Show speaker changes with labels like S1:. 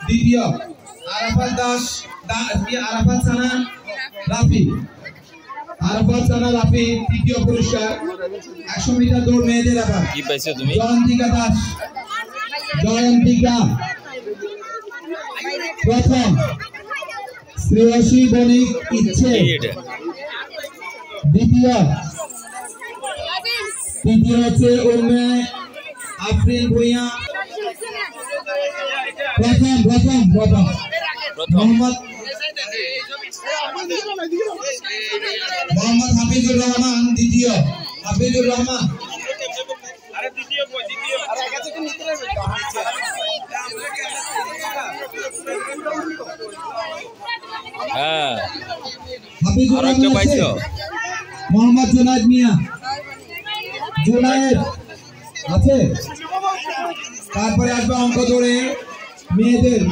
S1: দ্বিতীয় আরাফাত দাস আরাফাত সানা রাফি তৃতীয় পুরস্কার 100 মিটার দৌড় মেয়েদের। আবার
S2: কি পাইছো তুমি?
S1: জয়ন্তিকা দাস প্রথম। শ্রেয়সী বণিক ইচ্ছে দ্বিতীয়। তৃতীয় হচ্ছে উম্মে আফরিন ভুঁইয়া প্রথম। মোহাম্মদ হাফিজুর রহমান দ্বিতীয়। হাফিজুর রহমান মোহাম্মদ জুনায়েদ মিয়া আছে। তারপরে আসবে অঙ্ক দৌড়ে মেয়েদের।